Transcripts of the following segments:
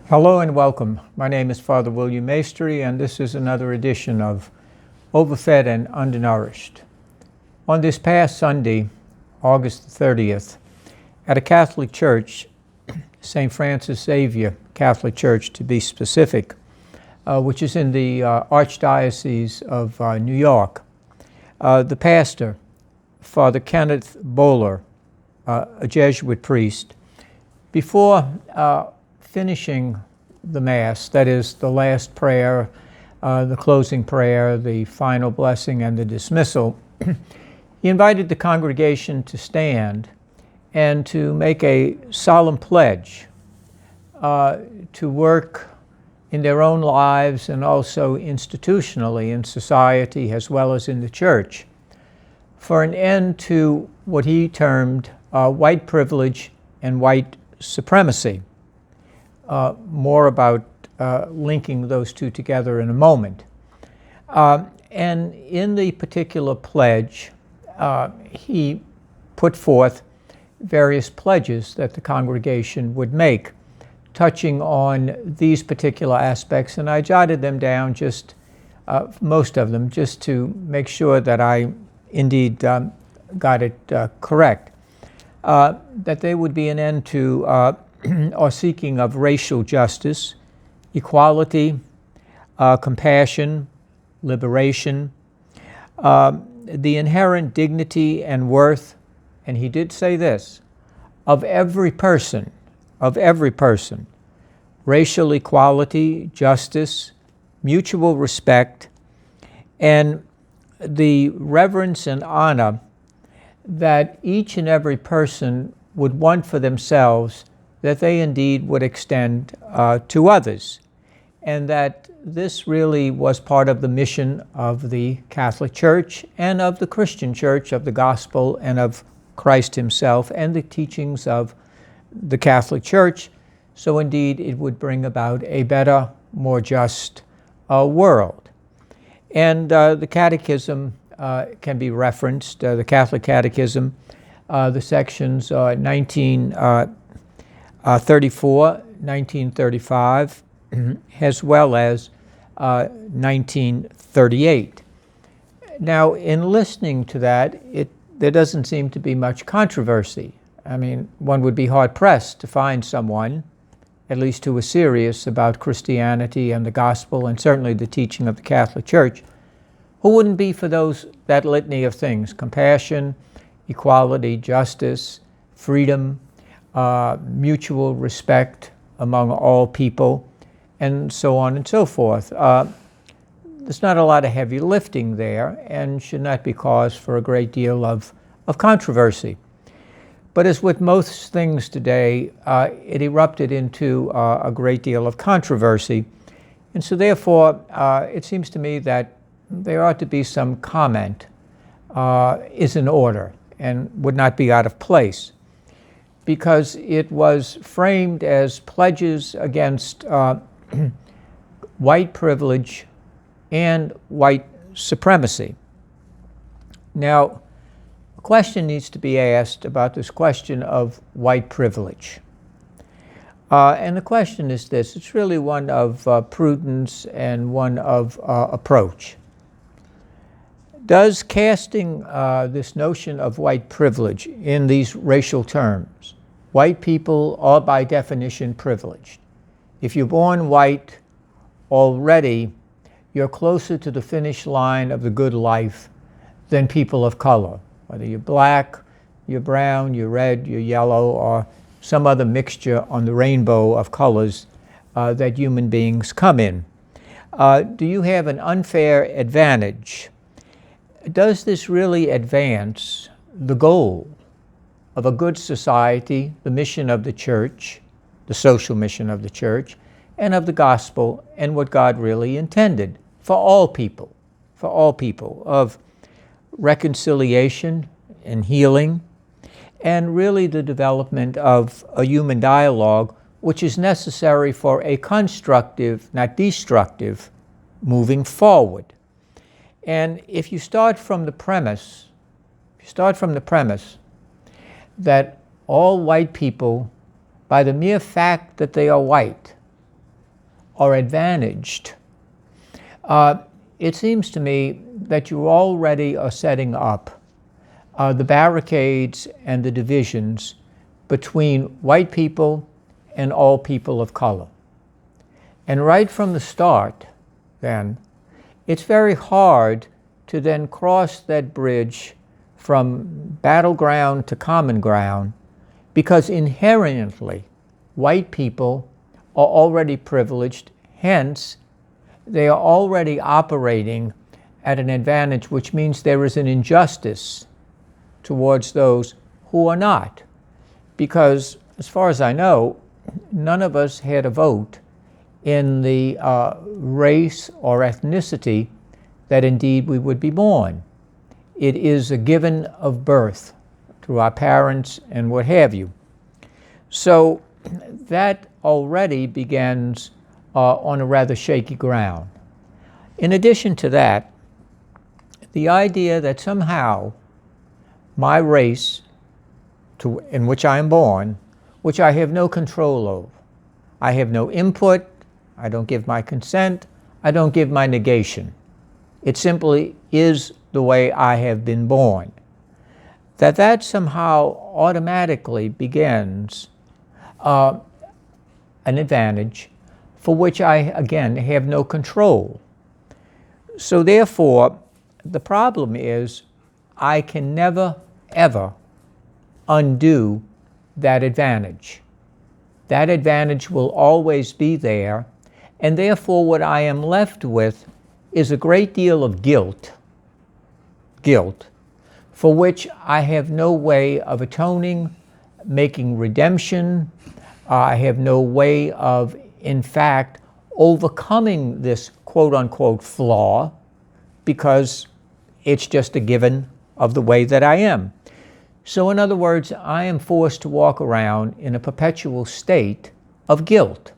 Hello and welcome. My name is Father William Maestri, and this is another edition of Overfed and Undernourished. On this past Sunday, August 30th, at a Catholic church, St. Francis Xavier Catholic Church to be specific, which is in the Archdiocese of New York, the pastor, Father Kenneth Bowler, a Jesuit priest, before finishing the Mass, that is, the last prayer, the closing prayer, the final blessing, and the dismissal, he invited the congregation to stand and to make a solemn pledge to work in their own lives and also institutionally in society as well as in the church for an end to what he termed white privilege and white supremacy. More about linking those two together in a moment. And in the particular pledge, he put forth various pledges that the congregation would make, touching on these particular aspects, and I jotted them down, just most of them, just to make sure that I indeed got it correct. That there would be an end to or seeking of racial justice, equality, compassion, liberation, the inherent dignity and worth, and he did say this, of every person, racial equality, justice, mutual respect, and the reverence and honor that each and every person would want for themselves, that they indeed would extend to others, and that this really was part of the mission of the Catholic Church and of the Christian Church, of the Gospel and of Christ himself and the teachings of the Catholic Church, so indeed it would bring about a better, more just world. And the Catechism can be referenced, the Catholic Catechism, the sections 1934, 1935, as well as 1938. Now, in listening to that, there doesn't seem to be much controversy. I mean, one would be hard-pressed to find someone, at least who was serious about Christianity and the gospel, and certainly the teaching of the Catholic Church, who wouldn't be for that litany of things: compassion, equality, justice, freedom, mutual respect among all people, and so on and so forth. There's not a lot of heavy lifting there and should not be cause for a great deal of controversy. But as with most things today, it erupted into a great deal of controversy. And so therefore, it seems to me that there ought to be some comment is in order and would not be out of place, because it was framed as pledges against white privilege and white supremacy. Now, a question needs to be asked about this question of white privilege. And the question is this: it's really one of prudence and one of approach. Does casting this notion of white privilege in these racial terms, white people are by definition privileged. If you're born white, already you're closer to the finish line of the good life than people of color, whether you're black, you're brown, you're red, you're yellow, or some other mixture on the rainbow of colors that human beings come in. Do you have an unfair advantage? Does this really advance the goal of a good society, the mission of the church, the social mission of the church, and of the gospel, and what God really intended for all people, of reconciliation and healing, and really the development of a human dialogue which is necessary for a constructive, not destructive, moving forward. And if you start from the premise that all white people, by the mere fact that they are white, are advantaged, it seems to me that you already are setting up the barricades and the divisions between white people and all people of color. And right from the start, then, it's very hard to then cross that bridge from battleground to common ground, because inherently white people are already privileged, hence they are already operating at an advantage, which means there is an injustice towards those who are not. Because as far as I know, none of us had a vote in the race or ethnicity that indeed we would be born. It is a given of birth through our parents and what have you. So that already begins on a rather shaky ground. In addition to that, the idea that somehow my race in which I am born, which I have no control over, I have no input, I don't give my consent, I don't give my negation. It simply is the way I have been born. That somehow automatically begins an advantage for which I, again, have no control. So therefore, the problem is I can never, ever undo that advantage. That advantage will always be there, and therefore what I am left with is a great deal of guilt, for which I have no way of atoning, making redemption. I have no way of, in fact, overcoming this quote-unquote flaw, because it's just a given of the way that I am. So in other words, I am forced to walk around in a perpetual state of guilt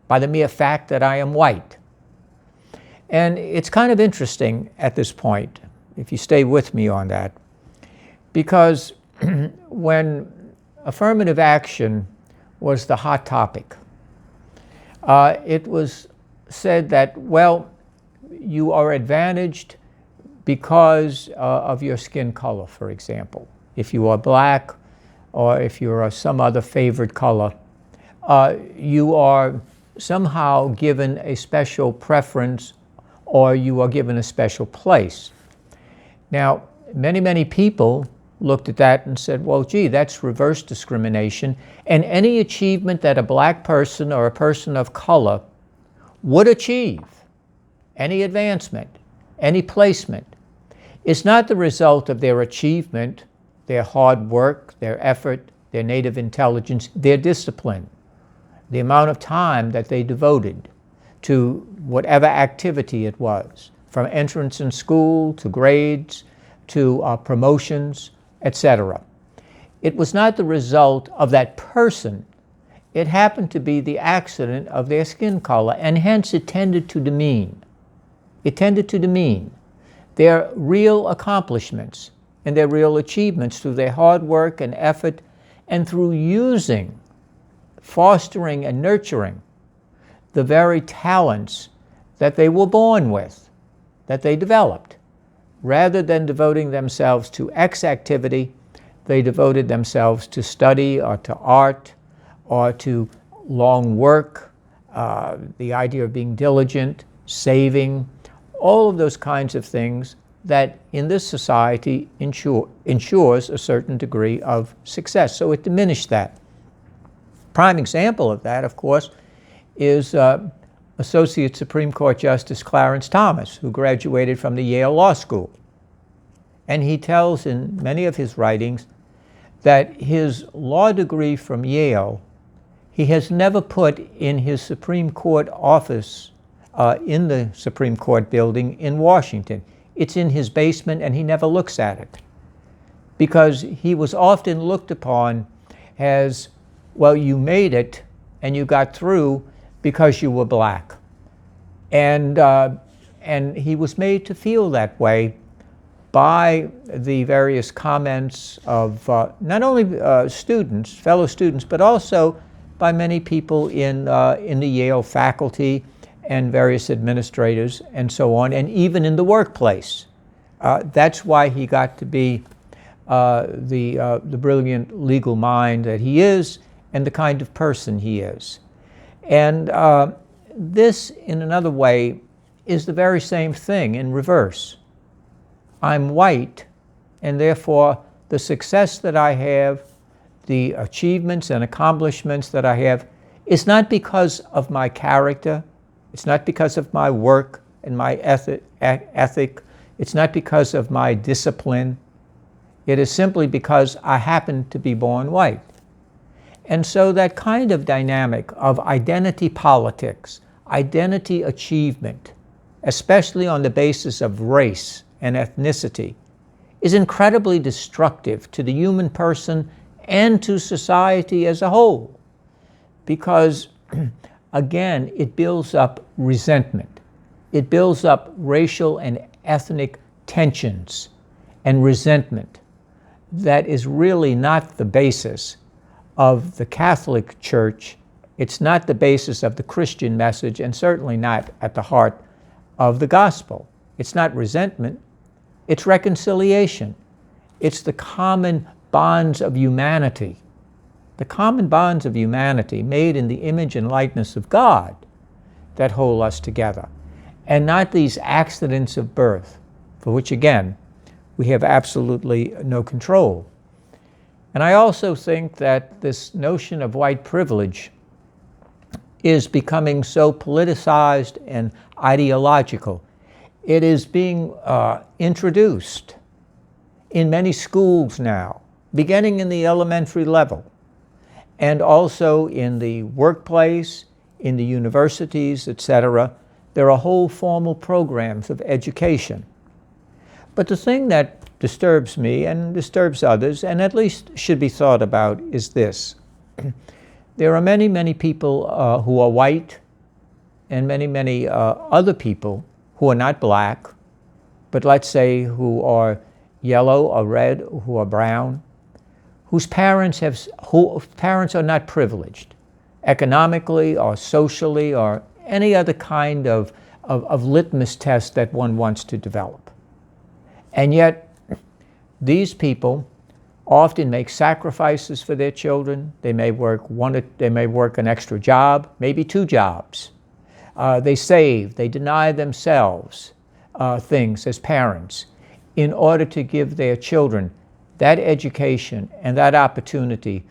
by the mere fact that I am white. And it's kind of interesting at this point, if you stay with me on that, because when affirmative action was the hot topic, it was said that, well, you are advantaged because of your skin color, for example. If you are black, or if you are some other favored color, you are somehow given a special preference, or you are given a special place. Now, many people looked at that and said, well, gee, that's reverse discrimination, and any achievement that a black person or a person of color would achieve, any advancement, any placement, is not the result of their achievement, their hard work, their effort, their native intelligence, their discipline, the amount of time that they devoted to whatever activity it was, from entrance in school to grades to promotions, etc. It was not the result of that person. It happened to be the accident of their skin color, and hence it tended to demean. It tended to demean their real accomplishments and their real achievements through their hard work and effort, and through using, fostering, and nurturing the very talents that they were born with, that they developed. Rather than devoting themselves to X activity, they devoted themselves to study or to art or to long work, the idea of being diligent, saving, all of those kinds of things that in this society ensures a certain degree of success. So it diminished that. Prime example of that, of course, is Associate Supreme Court Justice Clarence Thomas, who graduated from the Yale Law School. And he tells in many of his writings that his law degree from Yale, he has never put in his Supreme Court office in the Supreme Court building in Washington. It's in his basement, and he never looks at it, because he was often looked upon as, well, you made it and you got through because you were black. And he was made to feel that way by the various comments of not only students, fellow students, but also by many people in the Yale faculty and various administrators and so on, and even in the workplace. That's why he got to be the brilliant legal mind that he is and the kind of person he is. And this, in another way, is the very same thing in reverse. I'm white, and therefore the success that I have, the achievements and accomplishments that I have, is not because of my character, it's not because of my work and my ethic, it's not because of my discipline. It is simply because I happen to be born white. And so that kind of dynamic of identity politics, identity achievement, especially on the basis of race and ethnicity, is incredibly destructive to the human person and to society as a whole. Because, again, it builds up resentment. It builds up racial and ethnic tensions and resentment that is really not the basis of the Catholic Church. It's not the basis of the Christian message, and certainly not at the heart of the gospel. It's not resentment, it's reconciliation. It's the common bonds of humanity. The common bonds of humanity made in the image and likeness of God that hold us together, and not these accidents of birth, for which, again, we have absolutely no control. And I also think that this notion of white privilege is becoming so politicized and ideological. It is being introduced in many schools now, beginning in the elementary level, and also in the workplace, in the universities, etc. There are whole formal programs of education. But the thing that disturbs me and disturbs others, and at least should be thought about, is this. There are many, many people who are white, and many, many other people who are not black, but let's say who are yellow or red, who are brown, whose parents are not privileged, economically or socially or any other kind of litmus test that one wants to develop. And yet, these people often make sacrifices for their children. They may work an extra job, maybe 2 jobs. They save, they deny themselves things as parents in order to give their children that education and that opportunity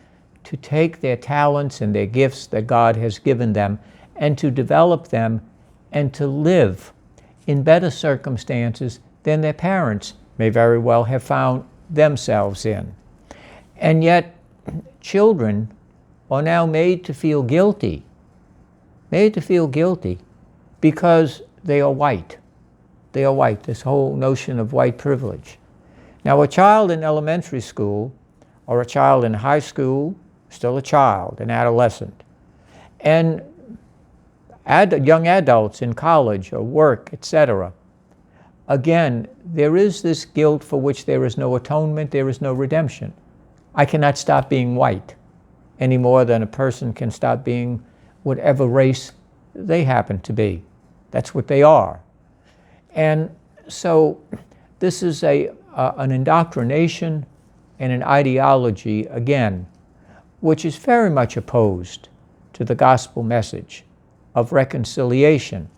to take their talents and their gifts that God has given them and to develop them and to live in better circumstances than their parents may very well have found themselves in. And yet, children are now made to feel guilty because they are white. They are white, this whole notion of white privilege. Now, a child in elementary school or a child in high school, still a child, an adolescent, and young adults in college or work, etc. Again, there is this guilt for which there is no atonement, there is no redemption. I cannot stop being white any more than a person can stop being whatever race they happen to be. That's what they are. And so this is an indoctrination and an ideology, again, which is very much opposed to the gospel message of reconciliation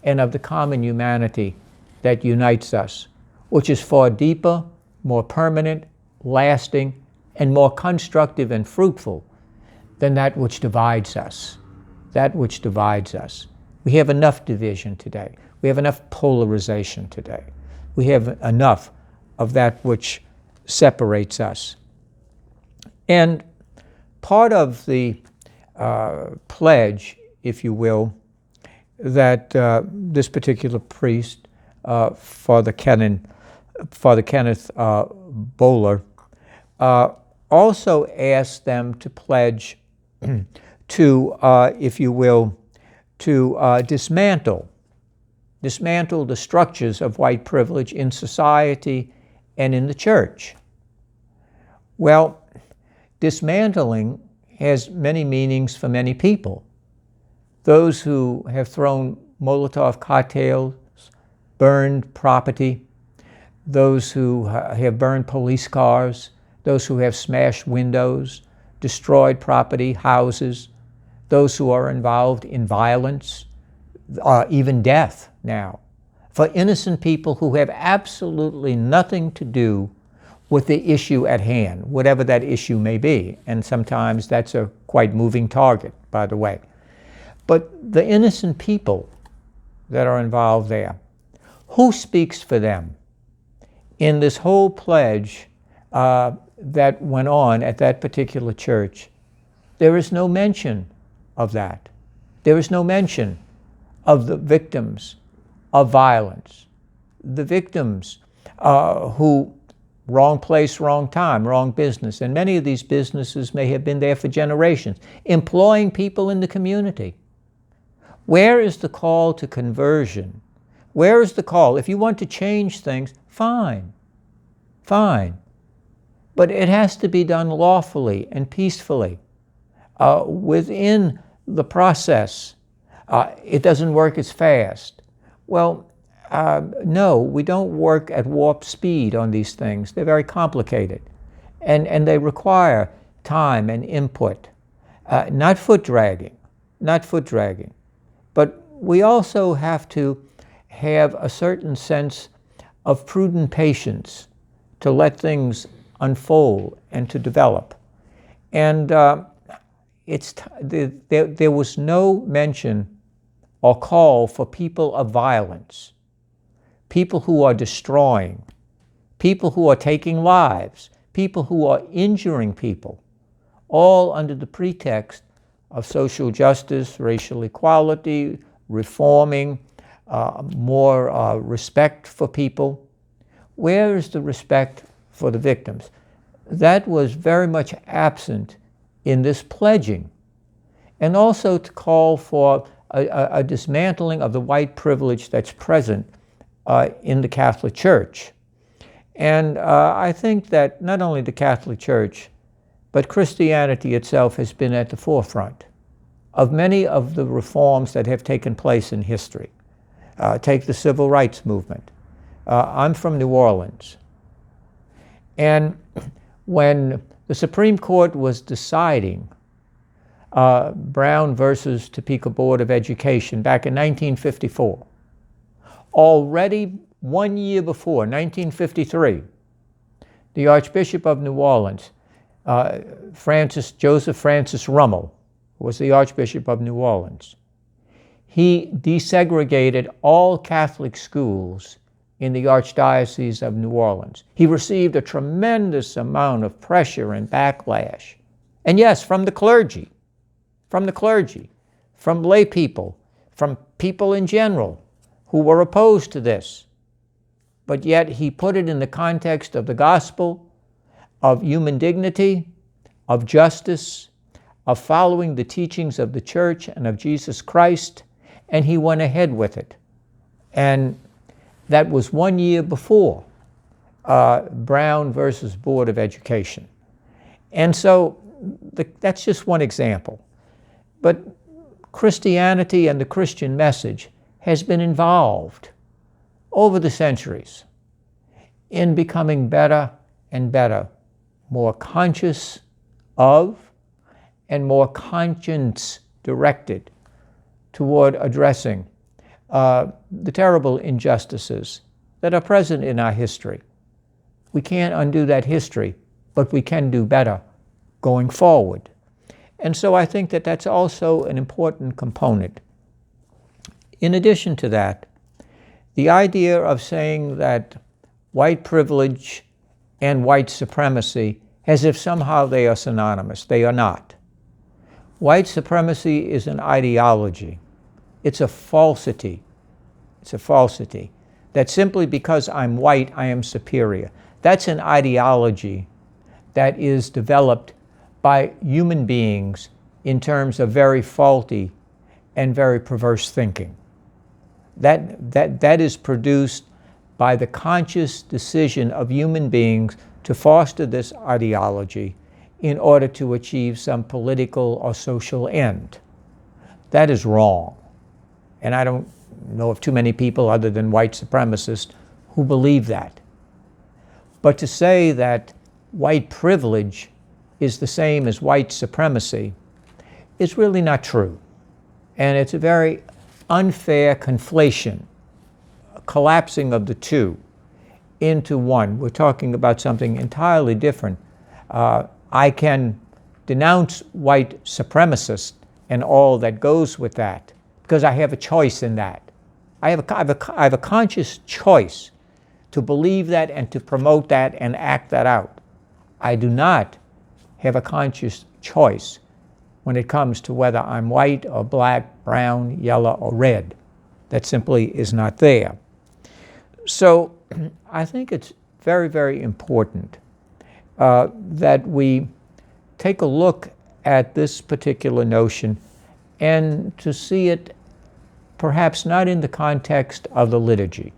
and of the common humanity that unites us, which is far deeper, more permanent, lasting, and more constructive and fruitful than that which divides us. That which divides us. We have enough division today. We have enough polarization today. We have enough of that which separates us. And part of the pledge, if you will, that this particular priest, Father Kenneth Bowler, also asked them to pledge to, if you will, to dismantle the structures of white privilege in society and in the church. Well, dismantling has many meanings for many people. Those who have thrown Molotov cocktails, burned property, those who have burned police cars, those who have smashed windows, destroyed property, houses, those who are involved in violence, even death now, for innocent people who have absolutely nothing to do with the issue at hand, whatever that issue may be. And sometimes that's a quite moving target, by the way. But the innocent people that are involved there, who speaks for them? In this whole pledge that went on at that particular church, there is no mention of that. There is no mention of the victims of violence, the victims who wrong place, wrong time, wrong business. And many of these businesses may have been there for generations, employing people in the community. Where is the call to conversion? Where is the call? If you want to change things, fine, fine. But it has to be done lawfully and peacefully within the process. It doesn't work as fast. Well, no, we don't work at warp speed on these things. They're very complicated. And they require time and input. Not foot dragging, not foot dragging. But we also have to have a certain sense of prudent patience to let things unfold and to develop. And there was no mention or call for people of violence, people who are destroying, people who are taking lives, people who are injuring people, all under the pretext of social justice, racial equality, reforming, more respect for people. Where is the respect for the victims? That was very much absent in this pledging. And also to call for a dismantling of the white privilege that's present in the Catholic Church. And I think that not only the Catholic Church, but Christianity itself has been at the forefront of many of the reforms that have taken place in history. Take the civil rights movement. I'm from New Orleans. And when the Supreme Court was deciding Brown versus Topeka Board of Education back in 1954, already 1 year before, 1953, the Archbishop of New Orleans, Joseph Francis Rummel, was the Archbishop of New Orleans. He desegregated all Catholic schools in the Archdiocese of New Orleans. He received a tremendous amount of pressure and backlash. And yes, from the clergy, from lay people, from people in general who were opposed to this. But yet he put it in the context of the gospel, of human dignity, of justice, of following the teachings of the church and of Jesus Christ, and he went ahead with it. And that was 1 year before Brown versus Board of Education. And so that's just one example. But Christianity and the Christian message has been involved over the centuries in becoming better and better, more conscious of and more conscience-directed toward addressing the terrible injustices that are present in our history. We can't undo that history, but we can do better going forward. And so I think that that's also an important component. In addition to that, the idea of saying that white privilege and white supremacy as if somehow they are synonymous. They are not. White supremacy is an ideology. It's a falsity. It's a falsity. That simply because I'm white, I am superior. That's an ideology that is developed by human beings in terms of very faulty and very perverse thinking. That is produced by the conscious decision of human beings to foster this ideology in order to achieve some political or social end. That is wrong. And I don't know of too many people other than white supremacists who believe that. But to say that white privilege is the same as white supremacy is really not true. And it's a very unfair conflation, a collapsing of the two into one. We're talking about something entirely different. I can denounce white supremacists and all that goes with that because I have a choice in that. I have a conscious choice to believe that and to promote that and act that out. I do not have a conscious choice when it comes to whether I'm white or black, brown, yellow, or red. That simply is not there. So I think it's very, very important that we take a look at this particular notion and to see it perhaps not in the context of the liturgy,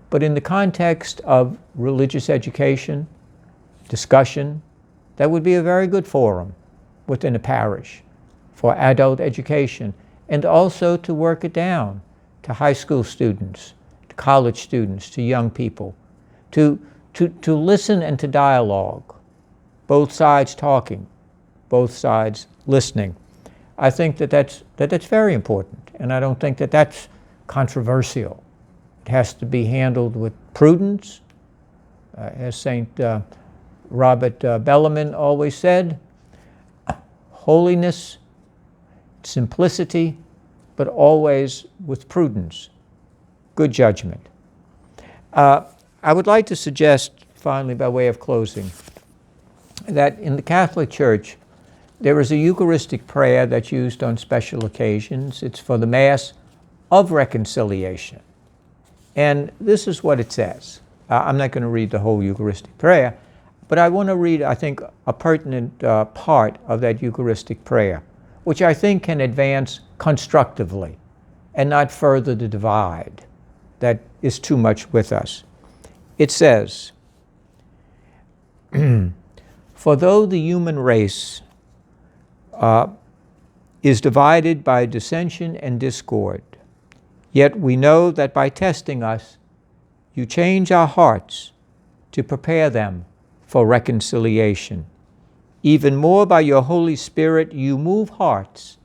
but in the context of religious education, discussion. That would be a very good forum within a parish for adult education, and also to work it down to high school students, to college students, to young people, to listen and to dialogue, both sides talking, both sides listening. I think that's very important, and I don't think that that's controversial. It has to be handled with prudence, as St. Robert Bellarmine always said, holiness, simplicity, but always with prudence, good judgment. I would like to suggest, finally, by way of closing, that in the Catholic Church, there is a Eucharistic prayer that's used on special occasions. It's for the Mass of Reconciliation. And this is what it says. I'm not going to read the whole Eucharistic prayer, but I want to read, I think, a pertinent part of that Eucharistic prayer, which I think can advance constructively and not further the divide that is too much with us. It says, "For though the human race is divided by dissension and discord, yet we know that by testing us, you change our hearts to prepare them for reconciliation. Even more by your Holy Spirit, you move hearts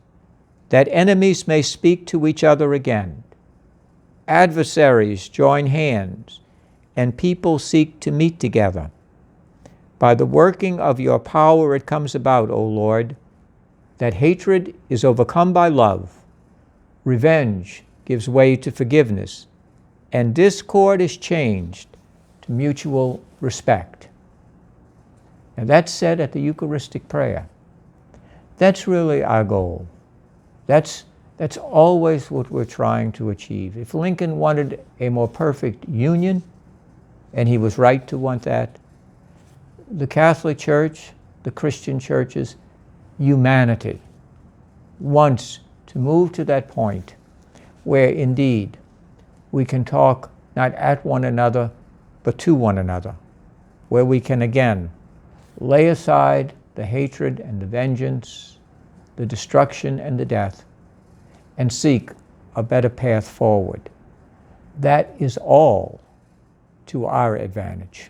that enemies may speak to each other again. Adversaries join hands, and people seek to meet together. By the working of your power it comes about, O Lord, that hatred is overcome by love, revenge gives way to forgiveness, and discord is changed to mutual respect." And that's said at the Eucharistic prayer. That's really our goal. That's always what we're trying to achieve. If Lincoln wanted a more perfect union, and he was right to want that, the Catholic Church, the Christian churches, humanity wants to move to that point where indeed we can talk not at one another, but to one another, where we can again lay aside the hatred and the vengeance, the destruction and the death, and seek a better path forward. That is all to our advantage.